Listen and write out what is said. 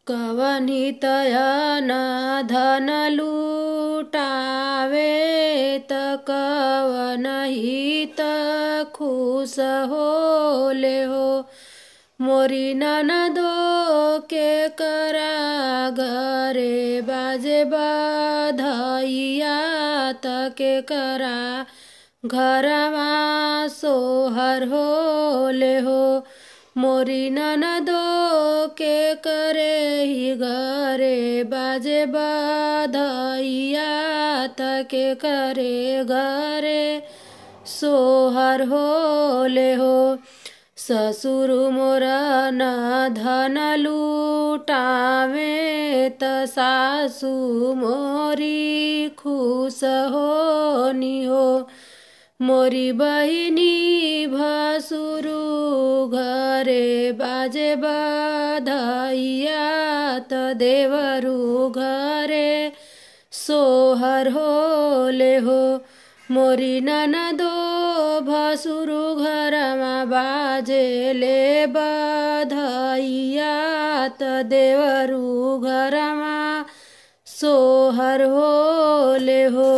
कवनी तयन धन लुटावे त कवन हित खुश होले हो। मोरी ननदो के करा घरे बाजे बधइया त के करा घरवा सोहर होले हो। मोरी ननदो के करे ही घरे बाजे बधइया त के करे घरे सोहर होले हो। ससुर मोर न धन लुटावे त सासु मोरी खुश होनी हो। मोरी बहिनी भसुरु घरे बाजे बधइया त देवरु घरे सोहर होले हो। मोरी ननदो भसुरु घरमा बाजेले बधइया त देवरु घरमा सोहर होले हो।